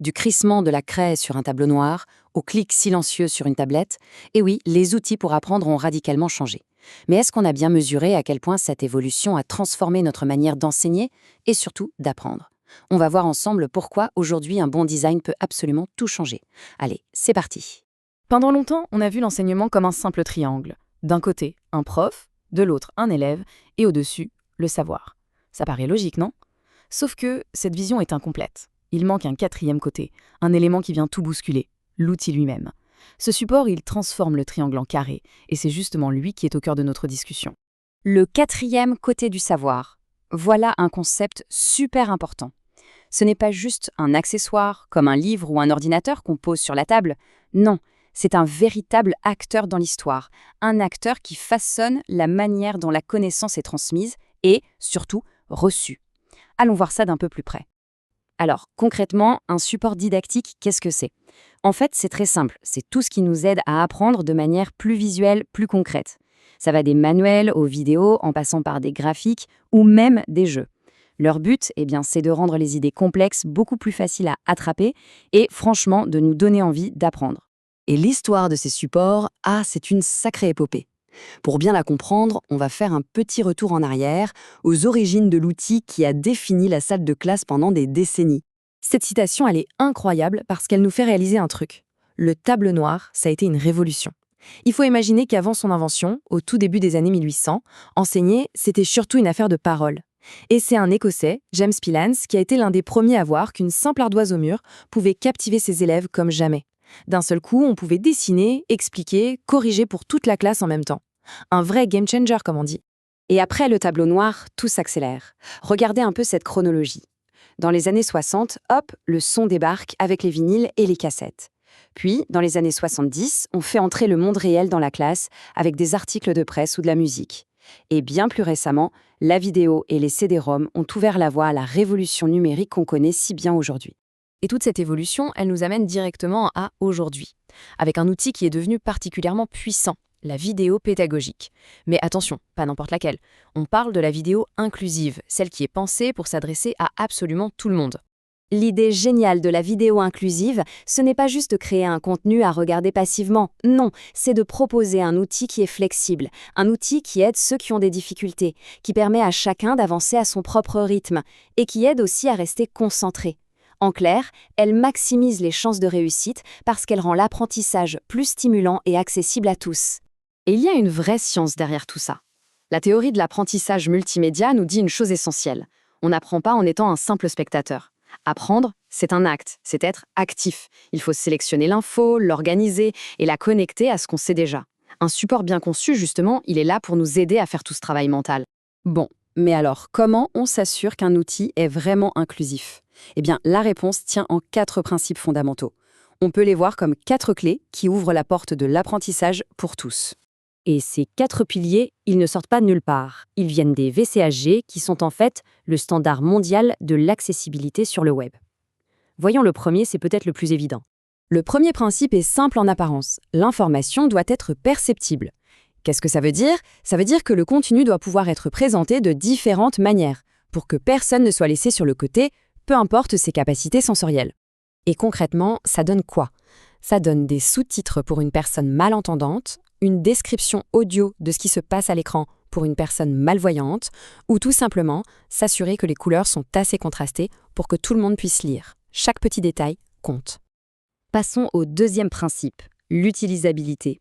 Du crissement de la craie sur un tableau noir, au clic silencieux sur une tablette, et oui, les outils pour apprendre ont radicalement changé. Mais est-ce qu'on a bien mesuré à quel point cette évolution a transformé notre manière d'enseigner et surtout d'apprendre? On va voir ensemble pourquoi aujourd'hui un bon design peut absolument tout changer. Allez, c'est parti. Pendant longtemps, on a vu l'enseignement comme un simple triangle. D'un côté, un prof, de l'autre, un élève, et au-dessus, le savoir. Ça paraît logique, non? Sauf que cette vision est incomplète. Il manque un quatrième côté, un élément qui vient tout bousculer, l'outil lui-même. Ce support, il transforme le triangle en carré, et c'est justement lui qui est au cœur de notre discussion. Le quatrième côté du savoir. Voilà un concept super important. Ce n'est pas juste un accessoire, comme un livre ou un ordinateur qu'on pose sur la table. Non, c'est un véritable acteur dans l'histoire, un acteur qui façonne la manière dont la connaissance est transmise et, surtout, reçue. Allons voir ça d'un peu plus près. Alors, concrètement, un support didactique, qu'est-ce que c'est? En fait, c'est très simple, c'est tout ce qui nous aide à apprendre de manière plus visuelle, plus concrète. Ça va des manuels aux vidéos, en passant par des graphiques ou même des jeux. Leur but, c'est de rendre les idées complexes beaucoup plus faciles à attraper et, franchement, de nous donner envie d'apprendre. Et l'histoire de ces supports, c'est une sacrée épopée. Pour bien la comprendre, on va faire un petit retour en arrière, aux origines de l'outil qui a défini la salle de classe pendant des décennies. Cette citation, elle est incroyable parce qu'elle nous fait réaliser un truc. Le tableau noir, ça a été une révolution. Il faut imaginer qu'avant son invention, au tout début des années 1800, enseigner, c'était surtout une affaire de parole. Et c'est un Écossais, James Pillans, qui a été l'un des premiers à voir qu'une simple ardoise au mur pouvait captiver ses élèves comme jamais. D'un seul coup, on pouvait dessiner, expliquer, corriger pour toute la classe en même temps. Un vrai game changer, comme on dit. Et après le tableau noir, tout s'accélère. Regardez un peu cette chronologie. Dans les années 60, hop, le son débarque avec les vinyles et les cassettes. Puis, dans les années 70, on fait entrer le monde réel dans la classe avec des articles de presse ou de la musique. Et bien plus récemment, la vidéo et les CD-ROM ont ouvert la voie à la révolution numérique qu'on connaît si bien aujourd'hui. Et toute cette évolution, elle nous amène directement à aujourd'hui, avec un outil qui est devenu particulièrement puissant, la vidéo pédagogique. Mais attention, pas n'importe laquelle. On parle de la vidéo inclusive, celle qui est pensée pour s'adresser à absolument tout le monde. L'idée géniale de la vidéo inclusive, ce n'est pas juste de créer un contenu à regarder passivement. Non, c'est de proposer un outil qui est flexible, un outil qui aide ceux qui ont des difficultés, qui permet à chacun d'avancer à son propre rythme et qui aide aussi à rester concentré. En clair, elle maximise les chances de réussite parce qu'elle rend l'apprentissage plus stimulant et accessible à tous. Et il y a une vraie science derrière tout ça. La théorie de l'apprentissage multimédia nous dit une chose essentielle. On n'apprend pas en étant un simple spectateur. Apprendre, c'est un acte, c'est être actif. Il faut sélectionner l'info, l'organiser et la connecter à ce qu'on sait déjà. Un support bien conçu, justement, il est là pour nous aider à faire tout ce travail mental. Bon, mais alors, comment on s'assure qu'un outil est vraiment inclusif? La réponse tient en 4 principes fondamentaux. On peut les voir comme 4 clés qui ouvrent la porte de l'apprentissage pour tous. Et ces 4 piliers, ils ne sortent pas de nulle part. Ils viennent des VCAG, qui sont en fait le standard mondial de l'accessibilité sur le web. Voyons le premier, c'est peut-être le plus évident. Le premier principe est simple en apparence. L'information doit être perceptible. Qu'est-ce que ça veut dire? Ça veut dire que le contenu doit pouvoir être présenté de différentes manières, pour que personne ne soit laissé sur le côté, peu importe ses capacités sensorielles. Et concrètement, ça donne quoi? Ça donne des sous-titres pour une personne malentendante, une description audio de ce qui se passe à l'écran pour une personne malvoyante, ou tout simplement s'assurer que les couleurs sont assez contrastées pour que tout le monde puisse lire. Chaque petit détail compte. Passons au deuxième principe, l'utilisabilité.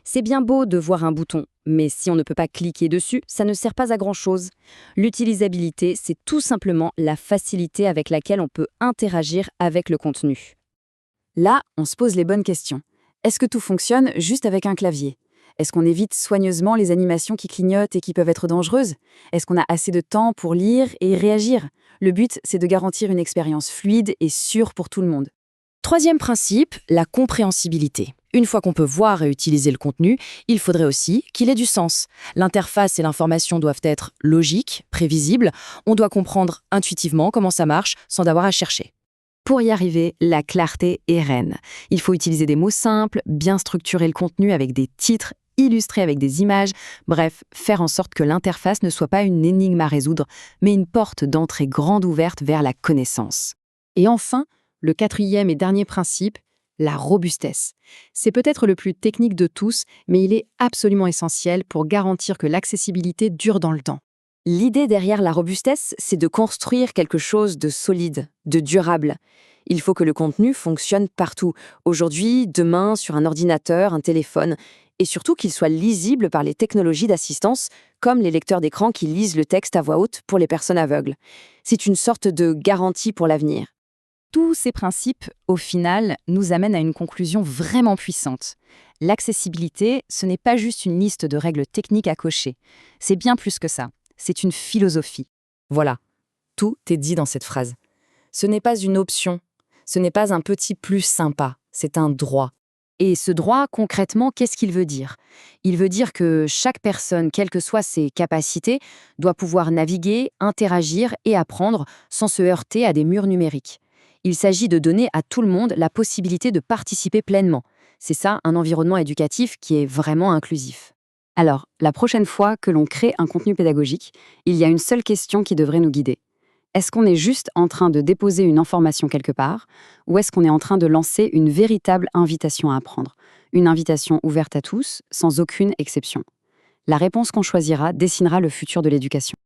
C'est bien beau de voir un bouton, mais si on ne peut pas cliquer dessus, ça ne sert pas à grand-chose. L'utilisabilité, c'est tout simplement la facilité avec laquelle on peut interagir avec le contenu. Là, on se pose les bonnes questions. Est-ce que tout fonctionne juste avec un clavier? Est-ce qu'on évite soigneusement les animations qui clignotent et qui peuvent être dangereuses? Est-ce qu'on a assez de temps pour lire et réagir? Le but, c'est de garantir une expérience fluide et sûre pour tout le monde. Troisième principe, la compréhensibilité. Une fois qu'on peut voir et utiliser le contenu, il faudrait aussi qu'il ait du sens. L'interface et l'information doivent être logiques, prévisibles. On doit comprendre intuitivement comment ça marche sans avoir à chercher. Pour y arriver, la clarté est reine. Il faut utiliser des mots simples, bien structurer le contenu avec des titres, illustrer avec des images, bref, faire en sorte que l'interface ne soit pas une énigme à résoudre, mais une porte d'entrée grande ouverte vers la connaissance. Et enfin, Le quatrième et dernier principe, la robustesse. C'est peut-être le plus technique de tous, mais il est absolument essentiel pour garantir que l'accessibilité dure dans le temps. L'idée derrière la robustesse, c'est de construire quelque chose de solide, de durable. Il faut que le contenu fonctionne partout, aujourd'hui, demain, sur un ordinateur, un téléphone, et surtout qu'il soit lisible par les technologies d'assistance, comme les lecteurs d'écran qui lisent le texte à voix haute pour les personnes aveugles. C'est une sorte de garantie pour l'avenir. Tous ces principes, au final, nous amènent à une conclusion vraiment puissante. L'accessibilité, ce n'est pas juste une liste de règles techniques à cocher. C'est bien plus que ça. C'est une philosophie. Voilà, tout est dit dans cette phrase. Ce n'est pas une option, ce n'est pas un petit plus sympa, c'est un droit. Et ce droit, concrètement, qu'est-ce qu'il veut dire? Il veut dire que chaque personne, quelles que soient ses capacités, doit pouvoir naviguer, interagir et apprendre sans se heurter à des murs numériques. Il s'agit de donner à tout le monde la possibilité de participer pleinement. C'est ça, un environnement éducatif qui est vraiment inclusif. Alors, la prochaine fois que l'on crée un contenu pédagogique, il y a une seule question qui devrait nous guider. Est-ce qu'on est juste en train de déposer une information quelque part, ou est-ce qu'on est en train de lancer une véritable invitation à apprendre? Une invitation ouverte à tous, sans aucune exception. La réponse qu'on choisira dessinera le futur de l'éducation.